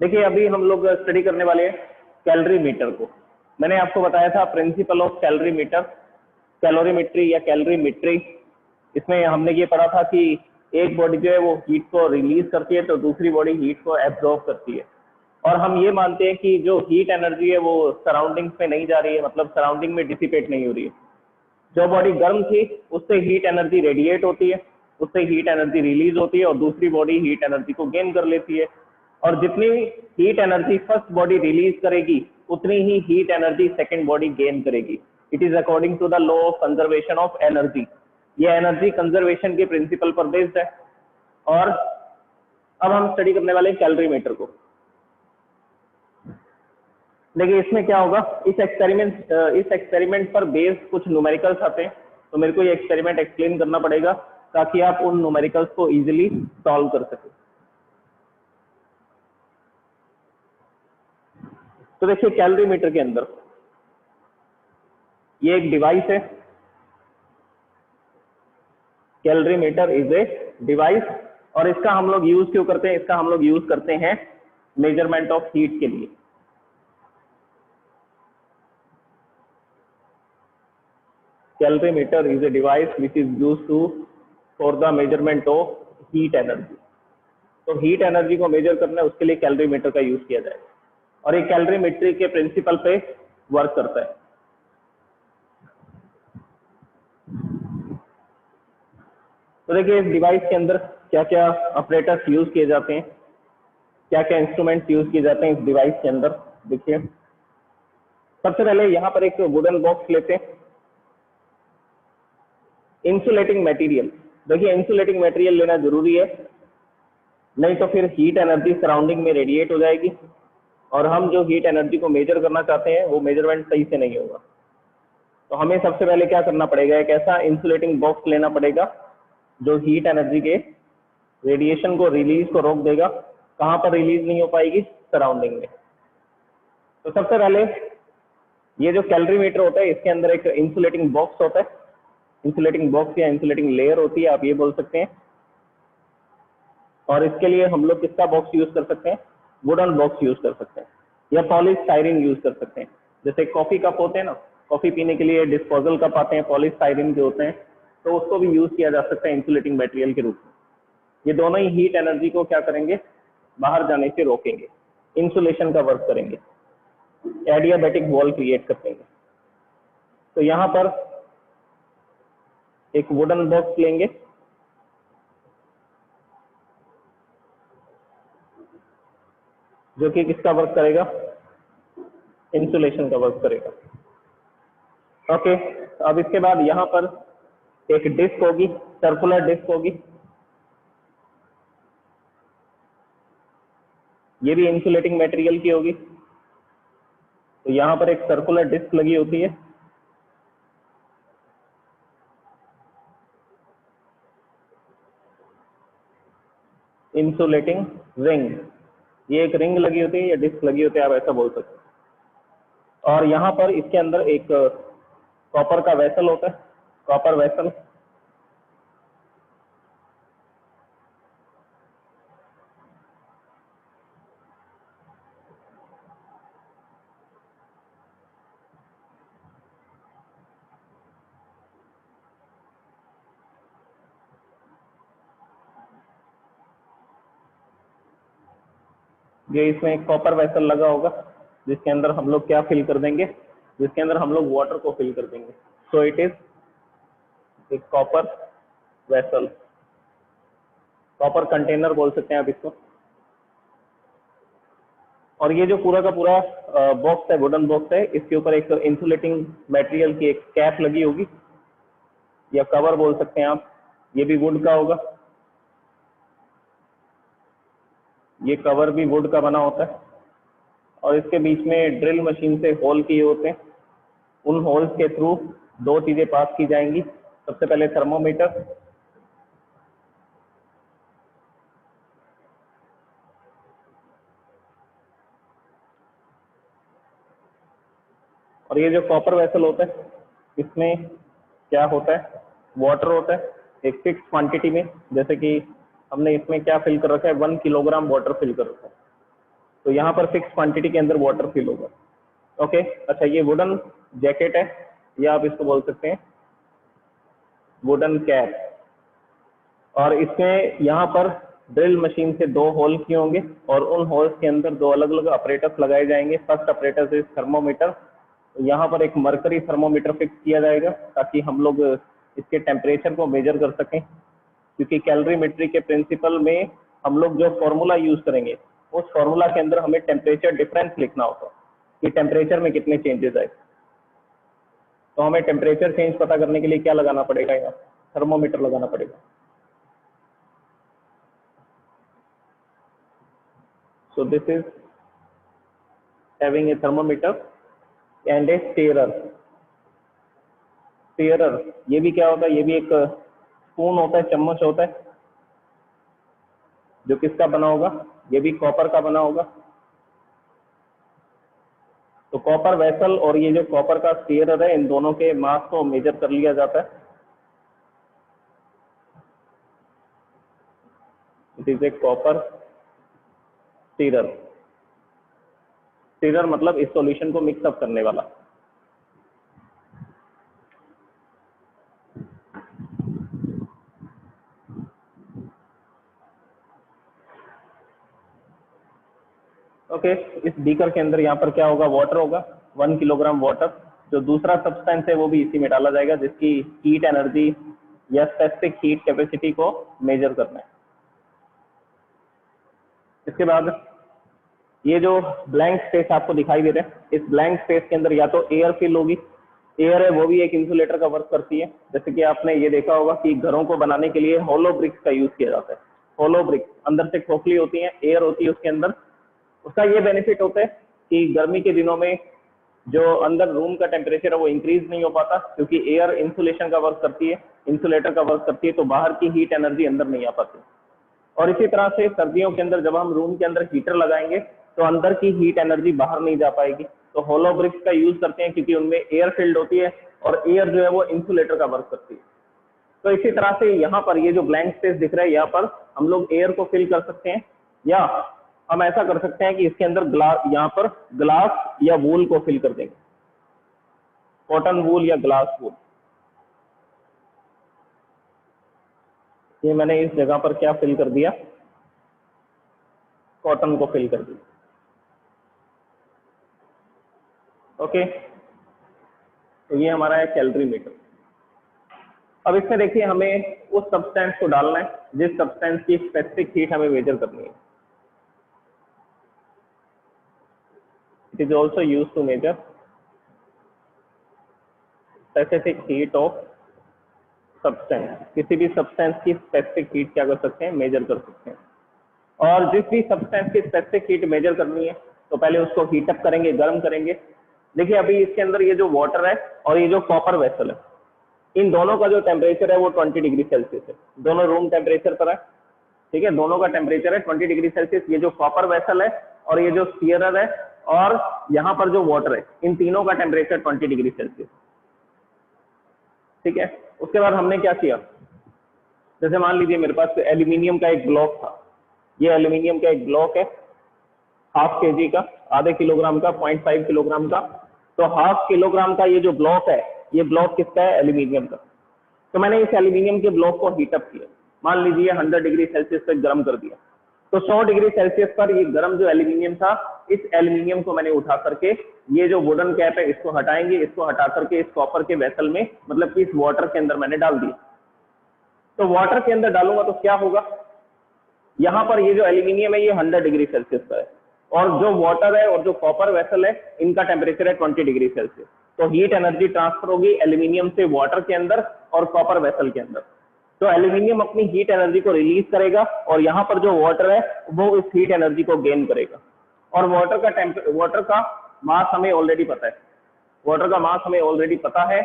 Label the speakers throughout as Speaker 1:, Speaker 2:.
Speaker 1: देखिए अभी हम लोग स्टडी करने वाले हैं कैलोरी मीटर को। मैंने आपको बताया था principle of calorimeter, calorimetry या कैलोरीमेट्री। इसमें हमने ये पढ़ा था कि एक बॉडी जो है वो हीट को रिलीज करती है तो दूसरी बॉडी हीट को एब्जॉर्ब करती है। और हम ये मानते हैं कि जो हीट एनर्जी है वो सराउंडिंग्स में नहीं जा रही है, मतलब सराउंडिंग में डिसिपेट नहीं हो रही है। जो बॉडी गर्म थी उससे हीट एनर्जी रेडिएट होती है, उससे हीट एनर्जी रिलीज होती है और दूसरी बॉडी हीट एनर्जी को गेन कर लेती है। और जितनी heat energy first body release करेगी उतनी ही heat energy second body gain करेगी। It is according to the law of conservation of energy. ये एनर्जी कंजर्वेशन के प्रिंसिपल पर बेस्ड है। और अब हम स्टडी करने वाले हैं कैलोरीमीटर को। देखिए इसमें क्या होगा, इस एक्सपेरिमेंट पर बेस्ड कुछ न्यूमेरिकल्स आते हैं, तो मेरे को ये एक्सपेरिमेंट एक्सप्लेन करना पड़ेगा ताकि आप उन न्यूमेरिकल्स को इजीली सॉल्व कर सकें। तो देखिए कैलोरीमीटर के अंदर ये एक डिवाइस है। कैलोरीमीटर इज ए डिवाइस और इसका हम लोग यूज क्यों करते हैं? इसका हम लोग यूज करते हैं मेजरमेंट ऑफ हीट के लिए। Calorimeter is a device which is used for the measurement of heat energy। तो हीट एनर्जी को मेजर करना है उसके लिए कैलोरीमीटर का यूज किया जाए और ये कैलोरीमेट्री के प्रिंसिपल पे वर्क करता है। तो देखिए इस डिवाइस के अंदर क्या क्या ऑपरेटर्स यूज किए जाते हैं, क्या क्या इंस्ट्रूमेंट्स यूज किए जाते हैं इस डिवाइस के अंदर। देखिए सबसे पहले यहाँ पर एक वुडन बॉक्स लेते हैं। इंसुलेटिंग मटेरियल, देखिए इंसुलेटिंग मटेरियल लेना जरूरी है, नहीं तो फिर हीट एनर्जी सराउंडिंग में रेडिएट हो जाएगी और हम जो हीट एनर्जी को मेजर करना चाहते हैं वो मेजरमेंट सही से नहीं होगा। तो हमें सबसे पहले क्या करना पड़ेगा, एक ऐसा इंसुलेटिंग बॉक्स लेना पड़ेगा जो हीट एनर्जी के रेडिएशन को रिलीज को रोक देगा। कहाँ पर रिलीज नहीं हो पाएगी? सराउंडिंग में। तो सबसे पहले ये जो कैलोरीमीटर होता है इसके अंदर एक इंसुलेटिंग बॉक्स होता है, इंसुलेटिंग बॉक्स या इंसुलेटिंग लेयर होती है, आप ये बोल सकते हैं। और इसके लिए हम लोग किसका बॉक्स यूज कर सकते हैं? वुडन बॉक्स यूज कर सकते हैं या पॉलीस्टाइरीन यूज कर सकते हैं। जैसे कॉफी कप होते हैं ना, कॉफी पीने के लिए डिस्पोजल कप आते हैं, पॉलीस्टाइरीन के होते हैं, तो उसको भी यूज किया जा सकता है इंसुलेटिंग मटेरियल के रूप में। ये दोनों ही हीट एनर्जी को क्या करेंगे? बाहर जाने से रोकेंगे, इंसुलेशन का वर्क करेंगे, एडियाबैटिक वॉल क्रिएट कर देंगे। तो यहाँ पर एक वुडन बॉक्स लेंगे, जो कि किसका वर्क करेगा? इंसुलेशन का वर्क करेगा। ओके, अब इसके बाद यहाँ पर एक डिस्क होगी, सर्कुलर डिस्क होगी, ये भी इंसुलेटिंग मटेरियल की होगी। तो यहाँ पर एक सर्कुलर डिस्क लगी होती है, इंसुलेटिंग रिंग, ये एक रिंग लगी होती है या डिस्क लगी होती है, आप ऐसा बोल सकते हैं। और यहाँ पर इसके अंदर एक कॉपर का वेसल होता है, कॉपर वेसल। ये इसमें एक कॉपर वेसल लगा होगा जिसके अंदर हम लोग क्या फिल कर देंगे? जिसके अंदर हम लोग वाटर को फिल कर देंगे। सो इट इज एक कॉपर वेसल, कॉपर कंटेनर बोल सकते हैं आप इसको। और ये जो पूरा का पूरा बॉक्स है, वुडन बॉक्स है, इसके ऊपर एक इंसुलेटिंग मटेरियल की एक कैप लगी होगी या कवर बोल सकते हैं आप, ये भी वुड का होगा, ये कवर भी वुड का बना होता है। और इसके बीच में ड्रिल मशीन से होल किए होते हैं, उन होल्स के थ्रू दो चीजें पास की जाएंगी। सबसे पहले थर्मोमीटर, और ये जो कॉपर वेसल होता है इसमें क्या होता है? वाटर होता है एक फिक्स क्वांटिटी में। जैसे कि हमने इसमें क्या फिल कर रखा है? 1 किलोग्राम वाटर फिल कर रखा है। तो यहाँ पर फिक्स क्वांटिटी के अंदर वाटर फिल होगा। ओके, अच्छा ये वुडन जैकेट है, या आप इसको बोल सकते हैं वुडन कैप, और इसमें यहाँ पर ड्रिल मशीन से 2 होल किए होंगे और उन होल्स के अंदर 2 अलग अलग ऑपरेटर्स लगाए जाएंगे। फर्स्ट ऑपरेटर इज थर्मोमीटर, तो यहाँ पर एक मरकरी थर्मोमीटर फिक्स किया जाएगा ताकि हम लोग इसके टेम्परेचर को मेजर कर सकें, क्योंकि कैलोरीमेट्री के प्रिंसिपल में हम लोग जो फॉर्मूला यूज करेंगे उस फॉर्मूला के अंदर हमें टेम्परेचर डिफरेंस लिखना होगा कि टेम्परेचर में कितने चेंजेस आए। तो हमें टेम्परेचर चेंज पता करने के लिए क्या लगाना पड़ेगा, यहाँ थर्मोमीटर लगाना पड़ेगा। So this is having a thermometer and a stirrer. Stirrer ये भी क्या होता है, ये भी एक स्पून होता है, चम्मच होता है, जो किसका बना होगा, ये भी कॉपर का बना होगा। तो कॉपर वेसल और ये जो कॉपर का स्टीयरर है, इन दोनों के मास को मेजर कर लिया जाता है। It is a copper stirrer. Stirrer मतलब इस सॉल्यूशन को मिक्सअप करने वाला। ओके, इस बीकर के अंदर यहाँ पर क्या होगा, वाटर होगा, 1 किलोग्राम वाटर। जो दूसरा सब्सटेंस है वो भी इसी में डाला जाएगा, जिसकी हीट एनर्जी या स्पेसिफिक हीट कैपेसिटी को मेजर करना है। इसके बाद ये जो ब्लैंक स्पेस आपको दिखाई दे रहे हैं, इस ब्लैंक स्पेस के अंदर या तो एयर फिल होगी, एयर है वो भी एक इंसुलेटर का वर्क करती है। जैसे कि आपने ये देखा होगा कि घरों को बनाने के लिए होलो ब्रिक्स का यूज किया जाता है। होलो ब्रिक्स अंदर से खोखली होती है, एयर होती है उसके अंदर। उसका ये बेनिफिट होता है कि गर्मी के दिनों में जो अंदर रूम का टेम्परेचर है वो इंक्रीज नहीं हो पाता, क्योंकि एयर इंसुलेशन का वर्क करती है, इंसुलेटर का वर्क करती है, तो बाहर की हीट एनर्जी अंदर नहीं आ पाती। और इसी तरह से सर्दियों के अंदर जब हम रूम के अंदर हीटर लगाएंगे तो अंदर की हीट एनर्जी बाहर नहीं जा पाएगी। तो होलो ब्रिक्स का यूज करते हैं क्योंकि उनमें एयर फिल्ड होती है और एयर जो है वो इंसुलेटर का वर्क करती है। तो इसी तरह से यहाँ पर ये जो ब्लैंक स्पेस दिख रहा है, यहाँ पर हम लोग एयर को फिल कर सकते हैं, या हम ऐसा कर सकते हैं कि इसके अंदर ग्लास, यहाँ पर ग्लास या वूल को फिल कर देंगे, कॉटन वूल या ग्लास वूल। ये मैंने इस जगह पर क्या फिल कर दिया, कॉटन को फिल कर दिया। ओके, तो ये हमारा है कैलोरीमीटर। अब इसमें देखिए हमें उस सब्सटेंस को डालना है जिस सब्सटेंस की स्पेसिफिक हीट हमें मेजर करनी है। It is also use to measure specific heat of substance. किसी भी सब्सटेंस की स्पेसिफिक हीट क्या कर सकते हैं, मेजर कर सकते हैं। और जिस भी सब्सटेंस की स्पेसिफिक हीट मेजर करनी है तो पहले उसको हीट अप करेंगे, गर्म करेंगे। देखिए अभी इसके अंदर ये जो वाटर है और ये जो कॉपर वेसल है, इन दोनों का जो टेम्परेचर है वो 20 डिग्री सेल्सियस है। दोनों रूम टेम्परेचर पर है, ठीक है, दोनों का टेम्परेचर है 20 डिग्री सेल्सियस। ये जो कॉपर वेसल है और ये जो स्टीयरर है और यहाँ पर जो वाटर है, इन तीनों का टेम्परेचर 20 डिग्री सेल्सियस, ठीक है। उसके बाद हमने क्या किया, जैसे मान लीजिए मेरे पास एल्यूमिनियम का एक ब्लॉक था, ये एल्यूमिनियम का एक ब्लॉक है, ½ kg का, आधे किलोग्राम का, 0.5 किलोग्राम का। तो ½ किलोग्राम का ये जो ब्लॉक है, ये ब्लॉक किसका है, एल्यूमिनियम का। तो मैंने इस एल्यूमिनियम के ब्लॉक को हीट अप किया, मान लीजिए 100 डिग्री सेल्सियस तक गर्म कर दिया। तो 100 डिग्री सेल्सियस पर ये गर्म जो एल्यूमिनियम था, इस एल्यूमिनियम को मैंने उठा करके ये जो वुडन कैप है इसको हटाएंगे, इसको हटा करके इस कॉपर के वेसल में, मतलब कि इस वाटर के अंदर मैंने डाल दिया। तो वाटर के अंदर डालूंगा तो क्या होगा, यहाँ पर ये जो एल्यूमिनियम है ये 100 डिग्री सेल्सियस पर है, और जो वाटर है और जो कॉपर वेसल है इनका टेम्परेचर है 20 डिग्री सेल्सियस। तो हीट एनर्जी ट्रांसफर होगी एल्यूमिनियम से वाटर के अंदर और कॉपर वेसल के अंदर। तो एल्यूमिनियम अपनी हीट एनर्जी को रिलीज करेगा और यहाँ पर जो वाटर है वो इस हीट एनर्जी को गेन करेगा। और वाटर का मास हमें ऑलरेडी पता है, वाटर का मास हमें ऑलरेडी पता है।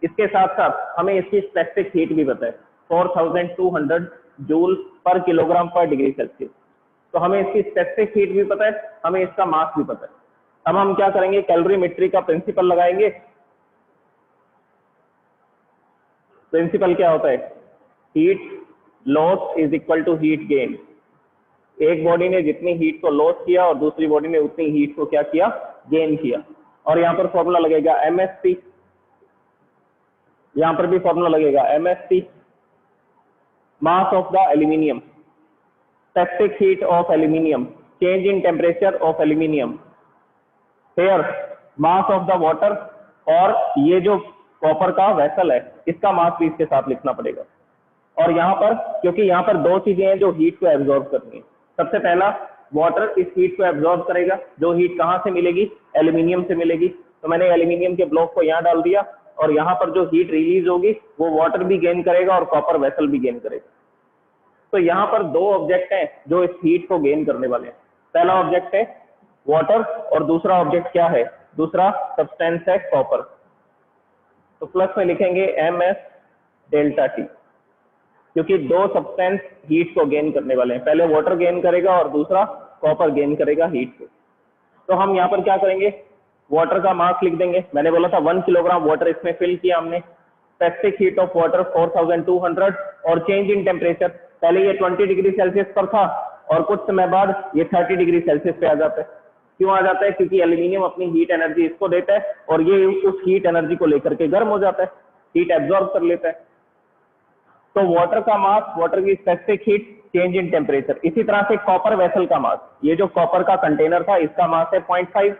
Speaker 1: इसके साथ साथ हमें इसकी स्पेसिफिक हीट भी पता है, 4200 joule per kilogram per degree सेल्सियस। तो हमें इसकी स्पेसिफिक हीट भी पता है, हमें इसका मास भी पता है। अब हम क्या करेंगे, कैलोरीमेट्री का प्रिंसिपल लगाएंगे। प्रिंसिपल क्या होता है, heat loss is equal to heat gain. एक बॉडी ने जितनी हीट को लॉस किया और दूसरी बॉडी ने उतनी हीट को क्या किया, गेन किया। और यहाँ पर फॉर्मूला लगेगा MST, यहाँ पर भी फॉर्मूला लगेगा MST, mass of the aluminium, specific heat of aluminium, change in temperature of aluminium, फिर मास ऑफ द वाटर, और ये जो कॉपर का वेसल है इसका मास भी इसके साथ लिखना पड़ेगा। और यहाँ पर क्योंकि यहाँ पर दो चीजें हैं जो हीट को एब्जॉर्ब करनी है। सबसे पहला, वाटर इस हीट को एब्जॉर्ब करेगा, जो हीट कहाँ से मिलेगी, एल्यूमिनियम से मिलेगी। तो मैंने एल्यूमिनियम के ब्लॉक को यहाँ डाल दिया, और यहाँ पर जो हीट रिलीज होगी वो वाटर भी गेन करेगा और कॉपर वेसल भी गेन करेगा। तो यहाँ पर दो ऑब्जेक्ट हैं जो इस हीट को गेन करने वाले हैं। पहला ऑब्जेक्ट है वाटर और दूसरा ऑब्जेक्ट क्या है, दूसरा सब्सटेंस है कॉपर। तो प्लस में लिखेंगे MS डेल्टा T, क्योंकि दो सब्सटेंस हीट को गेन करने वाले हैं। पहले वाटर गेन करेगा और दूसरा कॉपर गेन करेगा हीट को। तो हम यहाँ पर क्या करेंगे, वाटर का मास लिख देंगे। मैंने बोला था 1 किलोग्राम वाटर इसमें फिल किया हमने। स्पेसिफिक हीट ऑफ वाटर 4200 और चेंज इन टेम्परेचर, पहले ये 20 डिग्री सेल्सियस पर था और कुछ समय बाद ये 30 डिग्री सेल्सियस पे आ जाता है। क्यों आ जाता है, क्योंकि एल्यूमिनियम अपनी हीट एनर्जी इसको देता है और ये उस हीट एनर्जी को लेकर के गर्म हो जाता है, हीट एब्जॉर्ब कर लेता है। तो वाटर का मास, वाटर की specific heat, change in temperature. इसी तरह से कॉपर वेसल का मास, ये जो कॉपर का कंटेनर था इसका मास है 0.5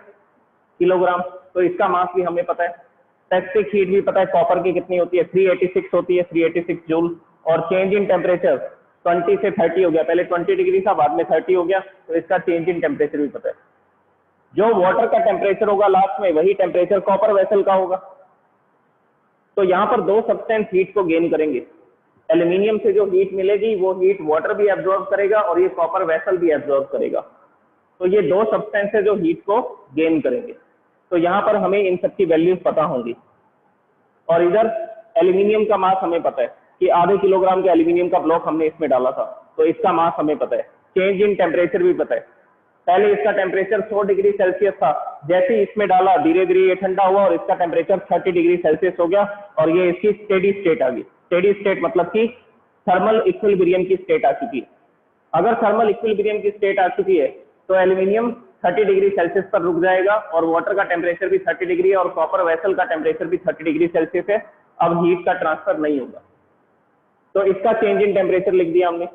Speaker 1: किलोग्राम, तो इसका मास भी हमें पता है। स्पेसिफिक हीट भी पता है कॉपर की कितनी होती है, 386 होती है, 386 जूल। और चेंज इन टेम्परेचर 20 से 30 हो गया, पहले 20 डिग्री था बाद में 30 हो गया, तो इसका चेंज इन टेम्परेचर भी पता है। जो वाटर का टेम्परेचर होगा लास्ट में वही टेम्परेचर कॉपर वेसल का होगा। तो यहाँ पर दो सब्सटेंस हीट को गेन करेंगे। एल्यूमिनियम से जो हीट मिलेगी वो हीट वाटर भी एब्जॉर्ब करेगा और ये कॉपर वेसल भी एब्जॉर्ब करेगा। तो ये दो सब्सटेंस है जो हीट को गेन करेंगे। तो यहाँ पर हमें इन सबकी वैल्यूज पता होंगी। और इधर एल्यूमिनियम का मास हमें पता है कि आधे किलोग्राम के एल्यूमिनियम का ब्लॉक हमने इसमें डाला था, तो इसका मास हमें पता है। चेंज इन टेम्परेचर भी पता है, पहले इसका टेम्परेचर 100 डिग्री सेल्सियस था, जैसे ही इसमें डाला धीरे धीरे ये ठंडा हुआ और इसका टेम्परेचर 30 डिग्री सेल्सियस हो गया और ये इसकी स्टेडी स्टेट आ गई। स्टेडी स्टेट मतलब कि थर्मल इक्विलिब्रियम की स्टेट आ चुकी है। अगर थर्मल इक्विलिब्रियम की स्टेट आ चुकी है तो एल्यूमिनियम 30 डिग्री सेल्सियस पर रुक जाएगा और वाटर का टेम्परेचर भी 30 डिग्री है और कॉपर वेसल का टेम्परेचर भी 30 डिग्री सेल्सियस है। अब हीट का ट्रांसफर नहीं होगा, तो इसका चेंज इन टेम्परेचर लिख दिया हमने।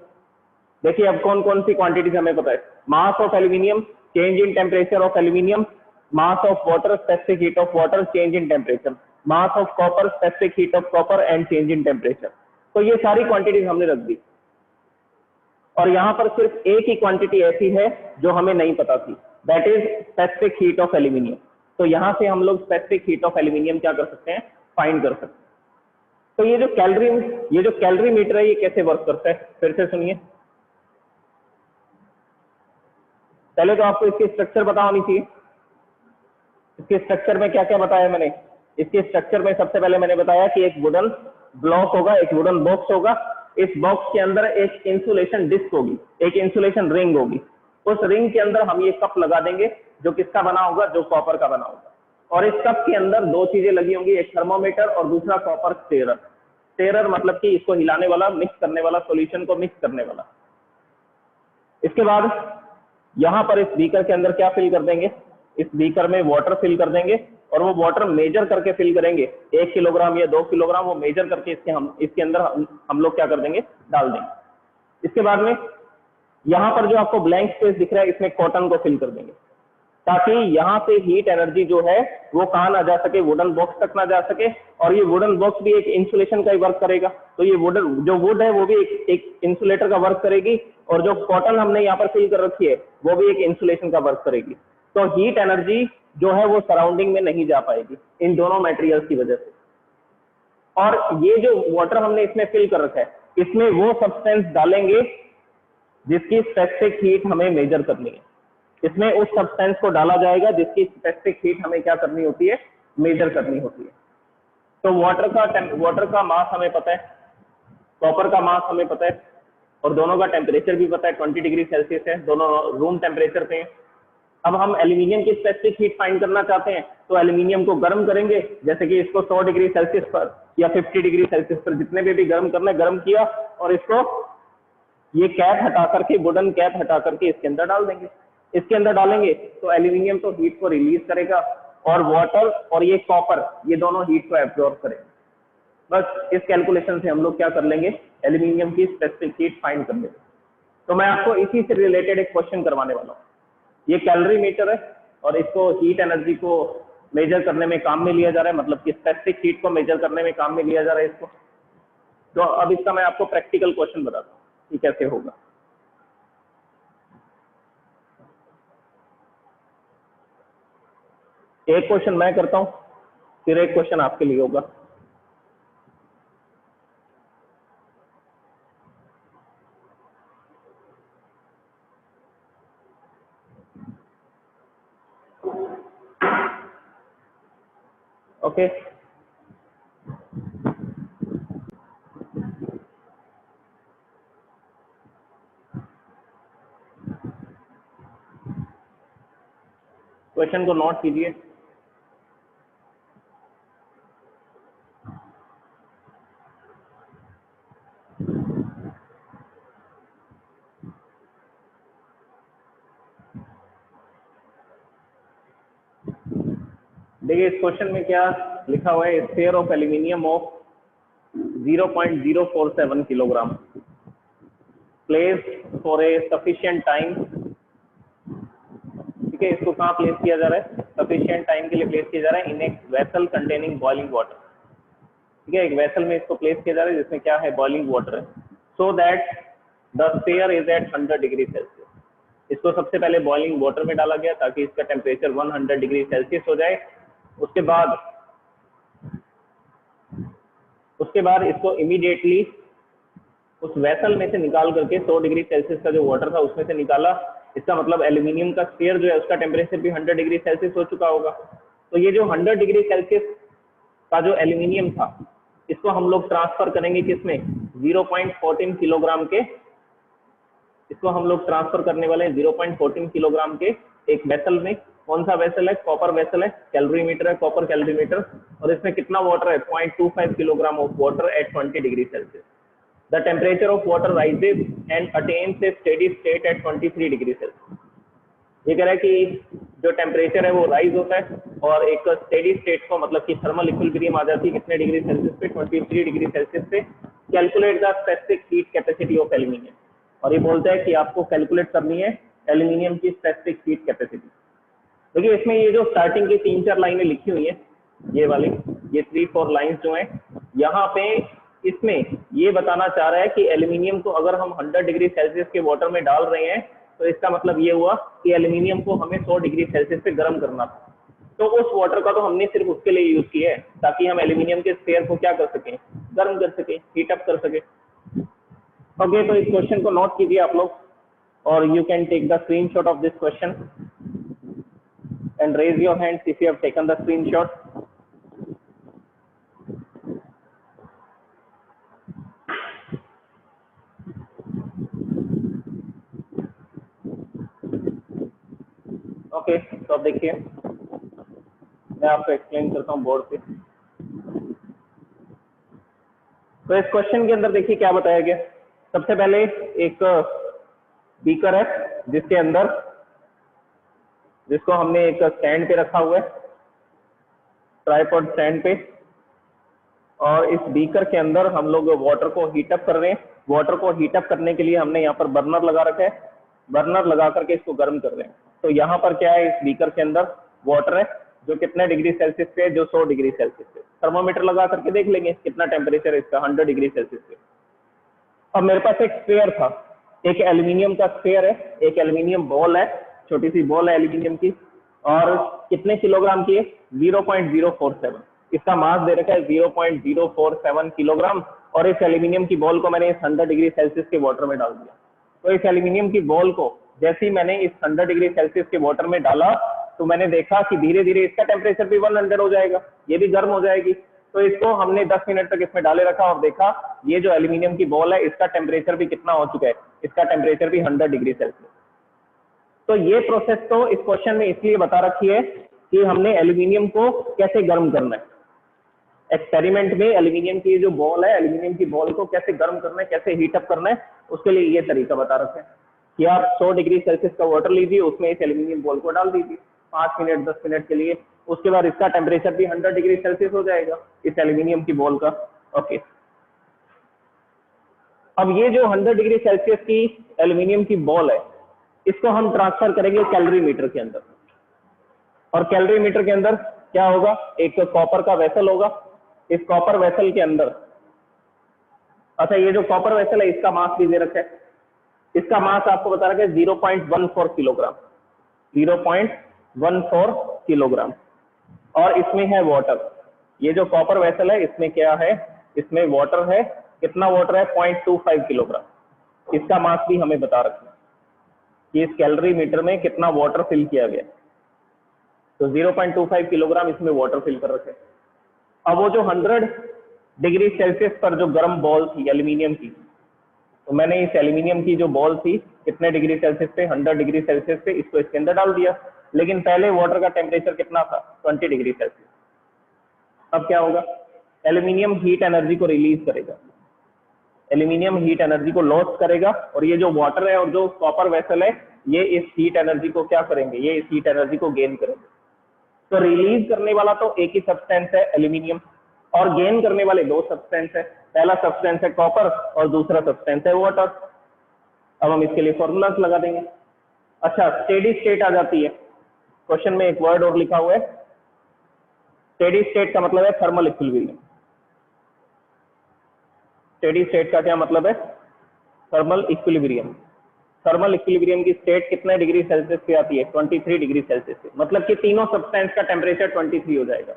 Speaker 1: देखिए अब कौन कौन सी क्वांटिटीज हमें पता है, mass of aluminium, change in temperature of aluminium, mass of water, specific heat of water, change in temperature, mass of copper, specific heat of copper and change in temperature. तो ये सारी क्वांटिटीज हमने रख दी। और यहाँ पर सिर्फ एक ही क्वांटिटी ऐसी है जो हमें नहीं पता थी, that is specific heat of aluminium. तो यहाँ से हम लोग स्पेसिफिक हीट ऑफ एल्यूमिनियम क्या कर सकते हैं, फाइंड कर सकते हैं। तो ये जो कैलोरी मीटर है ये कैसे वर्क करता है, फिर से सुनिए। पहले तो आपको इसकी स्ट्रक्चर पता होनी चाहिए। इसके स्ट्रक्चर में क्या क्या बताया मैंने, इसके स्ट्रक्चर में सबसे पहले मैंने बताया कि एक वुडन ब्लॉक होगा, एक वुडन बॉक्स होगा। इस बॉक्स के अंदर एक इंसुलेशन डिस्क होगी, एक इंसुलेशन रिंग होगी। उस रिंग के अंदर हम ये कप लगा देंगे जो किसका बना होगा, जो कॉपर का बना होगा। और इस कप के अंदर दो चीजें लगी होंगी, एक थर्मोमीटर और दूसरा कॉपर स्टेरर। स्टेरर मतलब कि इसको हिलाने वाला, मिक्स करने वाला, सॉल्यूशन को मिक्स करने वाला। इसके बाद यहाँ पर इस बीकर के अंदर क्या फिल कर देंगे, इस बीकर में वाटर फिल कर देंगे और वो वाटर मेजर करके फिल करेंगे, 1 किलोग्राम या 2 किलोग्राम वो मेजर करके इसके अंदर हम लोग क्या कर देंगे, डाल देंगे। इसके बाद में यहाँ पर जो आपको ब्लैंक स्पेस दिख रहा है इसमें कॉटन को फिल कर देंगे, ताकि यहाँ से हीट एनर्जी जो है वो कहाँ ना जा सके, वुडन बॉक्स तक ना जा सके। और ये वुडन बॉक्स भी एक इंसुलेशन का ही वर्क करेगा। तो ये जो वुड है वो भी एक इंसुलेटर का वर्क करेगी और जो कॉटन हमने यहाँ पर फिल कर रखी है वो भी एक इंसुलेशन का वर्क करेगी। तो हीट एनर्जी जो है वो सराउंडिंग में नहीं जा पाएगी इन दोनों मटेरियल्स की वजह से। और ये जो वाटर हमने इसमें फिल कर रखा है इसमें वो सब्सटेंस डालेंगे जिसकी स्पेसिफिक हीट हमें मेजर करनी है। इसमें उस सब्सटेंस को डाला जाएगा जिसकी स्पेसिफिक हीट हमें क्या करनी होती है, मेजर करनी होती है। तो वाटर का मास हमें पता है, कॉपर का मास हमें पता है और दोनों का टेम्परेचर भी पता है, 20 डिग्री सेल्सियस है, दोनों रूम टेम्परेचर पे हैं। अब हम एल्यूमिनियम की स्पेसिफिक हीट फाइंड करना चाहते हैं तो एल्यूमिनियम को गर्म करेंगे, जैसे कि इसको 100 डिग्री सेल्सियस पर या 50 डिग्री सेल्सियस पर जितने भी गर्म करना है गर्म किया और इसको ये कैप हटा करके, वुडन कैप हटा करके इसके अंदर डाल देंगे। इसके अंदर डालेंगे तो एल्यूमिनियम तो हीट को रिलीज करेगा और वाटर और ये कॉपर, ये दोनों हीट को एब्जॉर्ब करेंगे। बस इस कैलकुलेशन से हम लोग क्या कर लेंगे, एल्यूमिनियम की स्पेसिफिक हीट फाइंड कर लेंगे। तो मैं आपको इसी से रिलेटेड एक क्वेश्चन करवाने वाला हूँ। ये कैलोरीमीटर है और इसको हीट एनर्जी को मेजर करने में काम में लिया जा रहा है, मतलब कि स्पेसिफिक हीट को मेजर करने में काम में लिया जा रहा है इसको। तो अब इसका मैं आपको प्रैक्टिकल क्वेश्चन बताता हूँ कि कैसे होगा। एक क्वेश्चन मैं करता हूँ, फिर एक क्वेश्चन आपके लिए होगा। ओके, क्वेश्चन को नोट कीजिए। देखिए इस क्वेश्चन में क्या लिखा हुआ है, sphere of aluminium of 0.047 kilogram place for a sufficient time. ठीक है, इसको कहाँ प्लेस किया जा रहा है, सफिशिएंट टाइम के लिए प्लेस किया जा रहा है in a vessel containing boiling water. ठीक है, एक वेसल में इसको प्लेस किया जा रहा है जिसमें क्या है, बॉइलिंग वाटर है। So that the sphere is at 100 degree Celsius. इसको सबसे पहले बॉइलिंग वाटर में डाला गया ताकि इसका टेम्परेचर 100 डिग्री सेल्सियस हो जाए। उसके बाद इसको इमीडिएटली उस वेसल में से निकाल करके 100 डिग्री सेल्सियस का जो वाटर था उसमें से निकाला। इसका मतलब एल्यूमिनियम का स्फीयर जो है उसका टेम्परेचर भी 100 डिग्री सेल्सियस हो चुका होगा। तो ये जो 100 डिग्री सेल्सियस का जो एल्यूमिनियम था इसको हम लोग ट्रांसफर करेंगे किसमें, 0.14 किलोग्राम के, इसको हम लोग ट्रांसफर करने वाले हैं 0.14 किलोग्राम के एक वेसल में। कौन सा वेसल है, कॉपर वेसल है, कैलोरीमीटर है, कॉपर कैलोरीमीटर। और इसमें कितना वाटर है, 0.25 kilogram of water at 20 degree Celsius. The temperature of water rises and attains a steady state at 23 degree Celsius. ये कह रहा है कि जो टेम्परेचर है वो राइज होता है और एक स्टेडी स्टेट को, मतलब कि थर्मल इक्विलिब्रियम आ जाती है कितने डिग्री सेल्सियस पे, 23 डिग्री सेल्सियस पे। Calculate the specific heat capacity of aluminium. और ये बोलता है कि आपको कैलकुलेट करनी है एल्यूमिनियम की स्पेसिफिक हीट कैपेसिटी। देखिए इसमें ये जो स्टार्टिंग की 3-4 लाइनें लिखी हुई हैं, ये वाली, ये 3-4 लाइंस जो हैं, यहाँ पे इसमें ये बताना चाह रहा है कि एल्यूमिनियम को अगर हम 100 डिग्री सेल्सियस के वाटर में डाल रहे हैं तो इसका मतलब ये हुआ कि एल्यूमिनियम को हमें 100 डिग्री सेल्सियस पे गर्म करना था। तो उस वाटर का तो हमने सिर्फ उसके लिए यूज किया है ताकि हम एल्यूमिनियम के स्फीयर को क्या कर सकें, गर्म कर सकें, हीट अप कर सकें। ओके, तो इस क्वेश्चन को नोट कीजिए आप लोग और you can take the screenshot of this question and raise your hands if you have taken the screenshot. Okay, तो अब देखिए मैं आपको एक्सप्लेन करता हूँ बोर्ड पे। तो इस क्वेश्चन के अंदर देखिए क्या बताया गया। सबसे पहले एक बीकर है जिसके अंदर, जिसको हमने एक स्टैंड पे रखा हुआ है, ट्राइपॉड स्टैंड पे, और इस बीकर के अंदर हम लोग वाटर को हीटअप कर रहे हैं। वाटर को हीटअप करने के लिए हमने यहाँ पर बर्नर लगा रखा है, बर्नर लगा करके इसको गर्म कर रहे हैं। तो यहाँ पर क्या है, इस बीकर के अंदर वाटर है जो कितने डिग्री सेल्सियस पे है, जो 100 डिग्री सेल्सियस पे। थर्मोमीटर लगा करके देख लेंगे कितना टेम्परेचर है इसका, 100 डिग्री सेल्सियस पे। अब मेरे पास एक स्फीयर था, एक एल्यूमिनियम का स्फीयर है, एक एल्यूमिनियम बॉल है, छोटी सी बॉल है एल्यूमिनियम की, और कितने किलोग्राम की है, 0.047। इसका मास दे रखा है 0.047 किलोग्राम। और इस एल्यूमिनियम की बॉल को मैंने इस 100 डिग्री सेल्सियस के वाटर में डाल दिया। तो इस एल्यूमिनियम की बॉल को जैसे ही मैंने इस 100 डिग्री सेल्सियस के वाटर में डाला तो मैंने देखा कि धीरे धीरे इसका टेम्परेचर भी 100 हो जाएगा, ये भी गर्म हो जाएगी। तो इसको हमने 10 मिनट तक इसमें डाले रखा और देखा ये जो एल्यूमिनियम की बॉल है इसका टेम्परेचर भी कितना हो चुका है, इसका टेम्परेचर भी 100 डिग्री सेल्सियस। तो ये प्रोसेस तो इस क्वेश्चन में इसलिए बता रखी है कि हमने एल्यूमिनियम को कैसे गर्म करना है। एक्सपेरिमेंट में एल्यूमिनियम की जो बॉल है, एल्यूमिनियम की बॉल को कैसे गर्म करना है, कैसे हीट अप करना है, उसके लिए ये तरीका बता रखे हैं कि आप 100 डिग्री सेल्सियस का वाटर लीजिए, उसमें इस एल्यूमिनियम बॉल को डाल दीजिए 5 मिनट 10 मिनट के लिए, उसके बाद इसका टेम्परेचर भी 100 डिग्री सेल्सियस हो जाएगा इस एल्यूमिनियम की बॉल का। ओके, अब ये जो 100 डिग्री सेल्सियस की एल्यूमिनियम की बॉल है, इसको हम ट्रांसफर करेंगे कैलोरीमीटर के अंदर, और कैलोरीमीटर के अंदर क्या होगा, एक कॉपर का वेसल होगा, इस कॉपर वेसल के अंदर, अच्छा ये जो कॉपर वेसल है इसका मास भी दे रखा है, इसका मास आपको बता रखा है 0.14 किलोग्राम, 0.14 किलोग्राम, और इसमें है वाटर। ये जो कॉपर वेसल है इसमें क्या है, इसमें वाटर है, कितना वाटर है, 0.25 किलोग्राम। इसका मास भी हमें बता रखना है कि इस कैलोरीमीटर में कितना वाटर फिल किया गया, तो 0.25 किलोग्राम इसमें वाटर फिल कर रखे। अब वो जो 100 डिग्री सेल्सियस पर जो गर्म बॉल थी एल्यूमिनियम की, तो मैंने इस एल्यूमिनियम की जो बॉल थी कितने डिग्री सेल्सियस पे, 100 डिग्री सेल्सियस पे, इसको इसके अंदर डाल दिया, लेकिन पहले वाटर का टेम्परेचर कितना था, 20 डिग्री सेल्सियस। अब क्या होगा, एल्यूमिनियम हीट एनर्जी को रिलीज करेगा, एल्यूमिनियम हीट एनर्जी को लॉस करेगा, और ये जो वाटर है और जो कॉपर वेसल है ये इस हीट एनर्जी को क्या करेंगे, ये इस हीट एनर्जी को गेन करेंगे। तो रिलीज करने वाला तो एक ही सब्सटेंस है एल्यूमिनियम, और गेन करने वाले दो सब्सटेंस है, पहला सब्सटेंस है कॉपर और दूसरा सब्सटेंस है वाटर। अब हम इसके लिए फॉर्मूलाज लगा देंगे। अच्छा, स्टेडी स्टेट आ जाती है, क्वेश्चन में एक वर्ड और लिखा हुआ है, स्टेडी स्टेट का मतलब है थर्मल इक्विलिब्रियम। स्टेडी स्टेट का क्या मतलब है, थर्मल इक्विलिब्रियम। थर्मल इक्विलिब्रियम की स्टेट कितने डिग्री सेल्सियस पे आती है, 23 डिग्री सेल्सियस पे, मतलब कि तीनों सब्सटेंस का टेम्परेचर 23 हो जाएगा।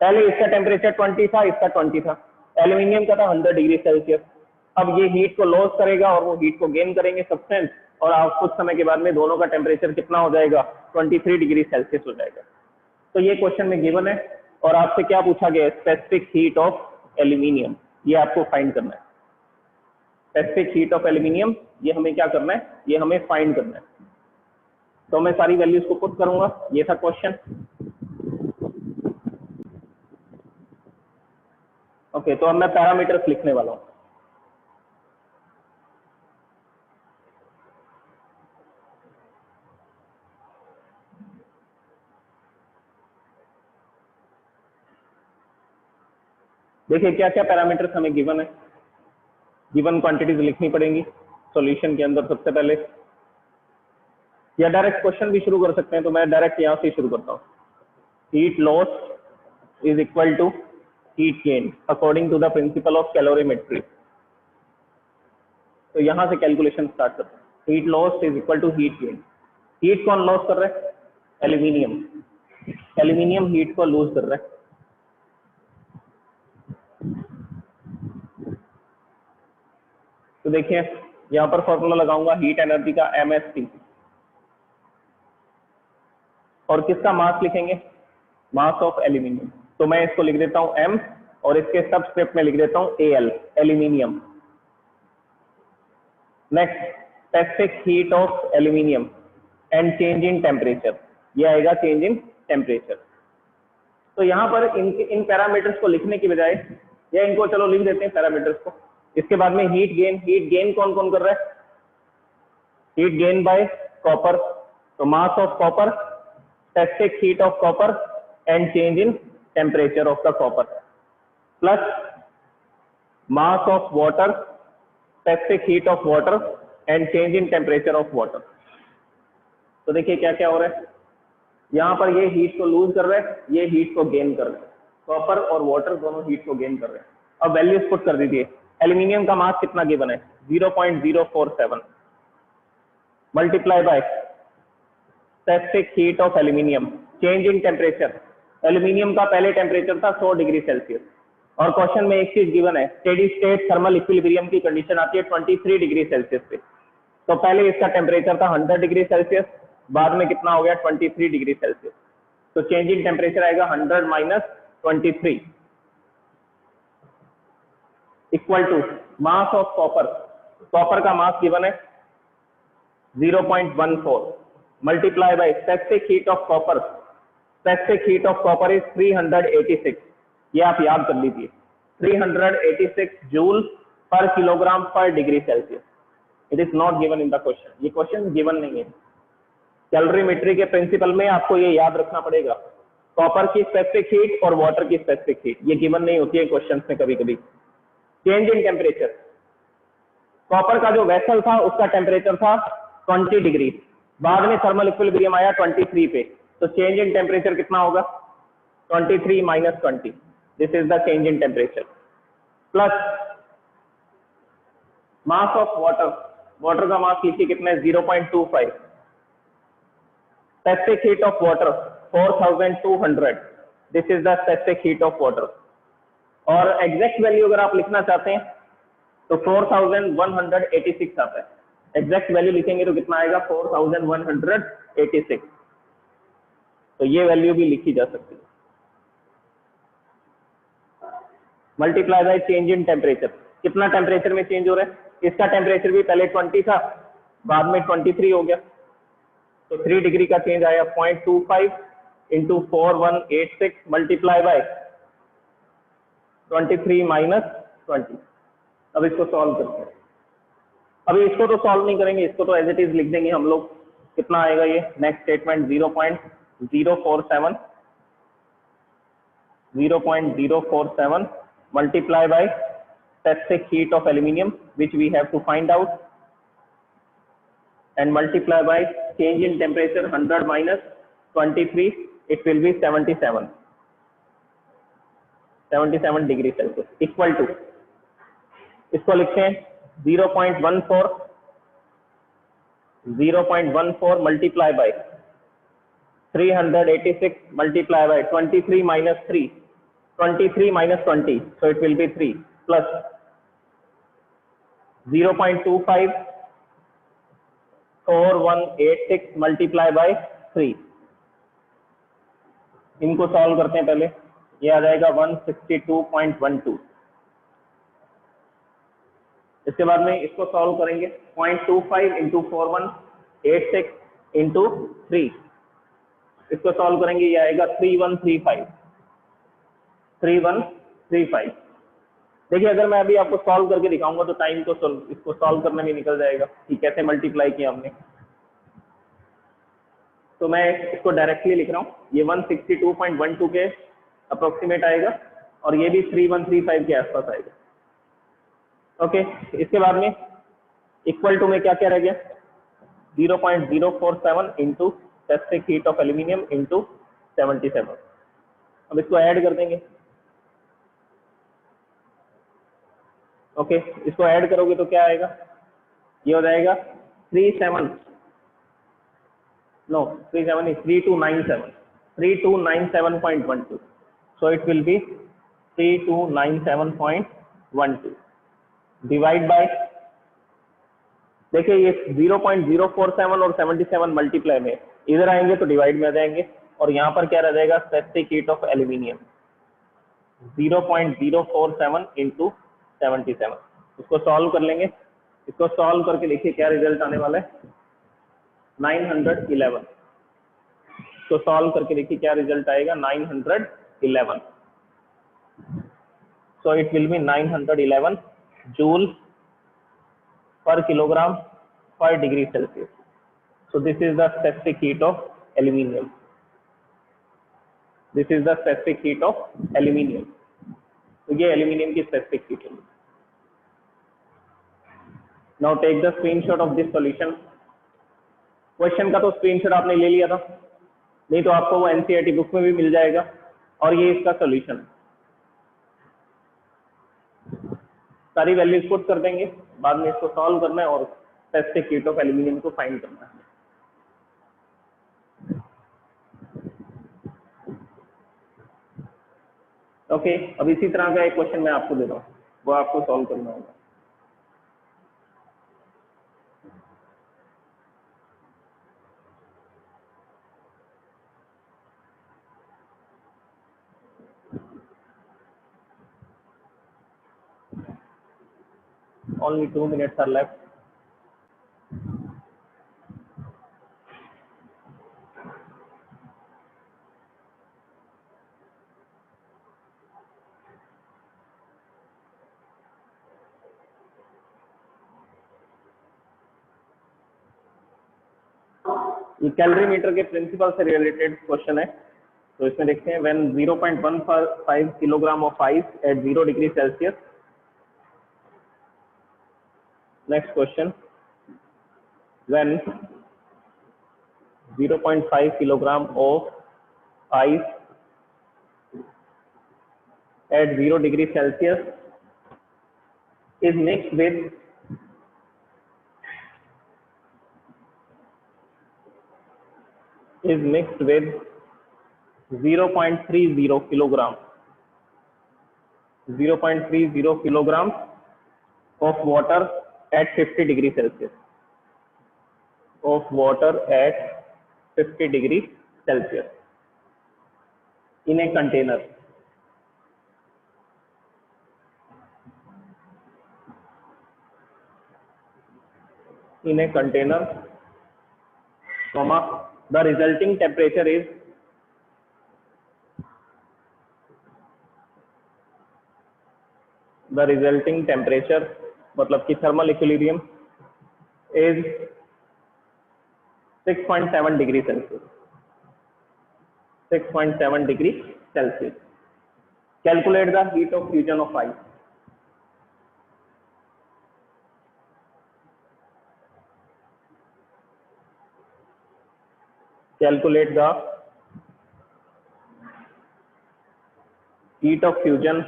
Speaker 1: पहले इसका टेम्परेचर 20 था, इसका 20 था, एल्यूमिनियम का था 100 डिग्री सेल्सियस। अब ये हीट को लॉस करेगा और वो हीट को गेन करेंगे सब्सटेंस, और आप कुछ समय के बाद में दोनों का टेम्परेचर कितना हो जाएगा, 23 डिग्री सेल्सियस हो जाएगा। तो ये क्वेश्चन में गिवन है, और आपसे क्या पूछा गया है, स्पेसिफिक हीट ऑफ एल्यूमिनियम, ये आपको फाइंड करना है। स्पेसिफिक हीट ऑफ एल्यूमिनियम, ये हमें क्या करना है, ये हमें फाइंड करना है। तो मैं सारी वैल्यूज को पुट करूंगा, ये था क्वेश्चन। ओके, तो अब मैं पैरामीटर्स लिखने वाला हूं। देखिए क्या क्या पैरामीटर्स हमें गिवन है, गिवन क्वांटिटीज लिखनी पड़ेंगी सॉल्यूशन के अंदर सबसे पहले, या डायरेक्ट क्वेश्चन भी शुरू कर सकते हैं, तो मैं डायरेक्ट यहां से शुरू करता हूं। Heat loss is equal to heat gain according to the principle of calorimetry. तो यहां से कैलकुलेशन स्टार्ट करते हैं। Heat loss is equal to heat gain. Heat कौन लॉस कर रहा है, एल्यूमिनियम। एल्यूमिनियम हीट को लूज कर रहा है। तो देखिए यहां पर फॉर्मूला लगाऊंगा हीट एनर्जी का MST, और किसका मास लिखेंगे, मास ऑफ एल्यूमिनियम। तो मैं इसको लिख देता हूं M, और इसके सबस्क्रिप्ट में लिख देता हूं AL, aluminium. Next, specific heat of aluminium and change in temperature, ये आएगा चेंज इन टेम्परेचर। तो यहाँ पर इन पैरामीटर्स को लिखने की बजाय, या इनको चलो लिख देते हैं पैरामीटर्स को। इसके बाद में हीट गेन, हीट गेन कौन कौन कर रहा है, हीट गेन बाय कॉपर, तो मास of copper, specific heat of copper and change in temperature of the copper, plus mass of water, specific heat of water and change in temperature of water. तो देखिए क्या क्या हो रहा है, यहाँ पर ये हीट को लूज कर रहे हैं, ये हीट को गेन कर रहे हैं, कॉपर और वाटर दोनों हीट को गेन कर रहे हैं। अब वैल्यूज पुट कर दीजिए। एल्यूमिनियम का मास कितना गिवन है, 0.047 multiply by specific heat of aluminium, change in temperature. Aluminium का पहले टेम्परेचर था 100 डिग्री सेल्सियस, और क्वेश्चन में एक चीज गिवन है, स्टेडी स्टेट थर्मल इक्विलिब्रियम की कंडीशन आती है 23 डिग्री सेल्सियस पे। तो पहले इसका टेम्परेचर था 100 डिग्री सेल्सियस, बाद में कितना हो गया 23 डिग्री सेल्सियस। तो चेंज इन टेम्परेचर आएगा 100 minus 23 equal to mass of copper. Copper का मास गिवन है 0.14 multiply by specific heat of copper. Specific heat of copper is 386 ये आप याद कर लीजिए, 386 joule per kilogram per degree Celsius. It is not given in the question, ये question given नहीं है। कैलोरीमेट्री के प्रिंसिपल में आपको ये याद रखना पड़ेगा, कॉपर की स्पेसिफिक हीट और वाटर की स्पेसिफिक हीट ये गिवन नहीं होती है क्वेश्चन में कभी कभी। चेंज इन टेम्परेचर, कॉपर का जो वेसल था उसका टेम्परेचर था 20 डिग्री, बाद में थर्मल इक्विलिब्रियम आया 23 पे, तो चेंज इन टेम्परेचर कितना होगा? 23 minus 20, this is the change in temperature. Plus mass of water, water का मास लिखिए कितना है? 0.25। Specific heat of water 4200, this is the specific heat of water. और एग्जैक्ट वैल्यू अगर आप लिखना चाहते हैं तो 4186 आता है। एग्जैक्ट वैल्यू लिखेंगे तो कितना आएगा? 4186। तो ये वैल्यू भी लिखी जा सकती है। Multiply by change in temperature, कितना टेम्परेचर में चेंज हो रहा है? इसका टेम्परेचर भी पहले 20 था, बाद में 23 हो गया, तो 3 डिग्री का चेंज आया। 0.25 इंटू 4186 मल्टीप्लाई बाय 23 माइनस 20। अब इसको सॉल्व करते हैं। अभी इसको तो सॉल्व नहीं करेंगे, इसको तो एज इट इज लिख देंगे हम लोग। कितना आएगा ये? Next statement 0.047 multiply by specific heat of aluminium which we have to find out, and multiply by change in temperature 100 minus 23, it will be 77 degree Celsius equal to, इसको लिखते हैं 0.14 multiply by 386 multiply by 23 minus 3, 23 minus 20, so it will be 3 plus 0.25 4186 multiply by 3। इनको solve करते हैं पहले, ये आ जाएगा 162.12। इसके बाद में इसको सॉल्व करेंगे 0.25 इंटू 4186 इंटू 3, इसको सॉल्व करेंगे ये आएगा 3135। देखिए अगर मैं अभी आपको सॉल्व करके दिखाऊंगा तो टाइम तो इसको सॉल्व करने में निकल जाएगा कि कैसे मल्टीप्लाई किया हमने। तो मैं इसको डायरेक्टली लिख रहा हूँ, ये 162.12 के अप्रोक्सीमेट आएगा और ये भी 3135 के आसपास आएगा। ओके, इसके बाद में इक्वल टू में क्या क्या रह गया? 0.047 into specific heat of aluminium into 77। अब इसको ऐड कर देंगे। ओके, इसको ऐड करोगे तो क्या आएगा? ये हो जाएगा 3297.12, so it will be 3297.12 divide by, देखिए ये 0.047 और 77 मल्टीप्लाई में इधर आएंगे तो डिवाइड में आ जाएंगे, और यहाँ पर क्या रह जाएगा? Specific heat of aluminium 0.047 into 77। इसको सॉल्व कर लेंगे, इसको सॉल्व करके देखिए क्या रिजल्ट आने वाला है? 911। तो सॉल्व करके देखिए क्या रिजल्ट आएगा? 911। So it will be 911 joule per kilogram per degree Celsius. So this is the specific heat of aluminium, this is the specific heat of aluminium. तो ये एल्यूमिनियम की स्पेसिफिक हीट है। Now take the screenshot of this solution. Question का तो screenshot आपने ले लिया था, नहीं तो आपको वो एनसीईआरटी बुक में भी मिल जाएगा, और ये इसका सॉल्यूशन। सारी वैल्यूज पुट कर देंगे, बाद में इसको सॉल्व करना है और स्पेसिफिक हीट ऑफ एल्यूमिनियम को फाइंड करना है। ओके, अब इसी तरह का एक क्वेश्चन मैं आपको दे रहा हूँ, वो आपको सॉल्व करना होगा। Only 2 minutes are left. ये कैलोरीमीटर के प्रिंसिपल से रिलेटेड क्वेश्चन है, तो इसमें देखते हैं when 0.15 kilogram of ice eight 0 degree Celsius. Next question, when 0.5 kilogram of ice at 0 degree Celsius is mixed with 0.30 kilogram of water at 50 degree Celsius, in a container. Comma, the resulting temperature is मतलब कि thermal equilibrium is 6.7 degree Celsius. Calculate the heat of fusion of ice. Calculate the heat of fusion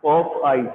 Speaker 1: of ice.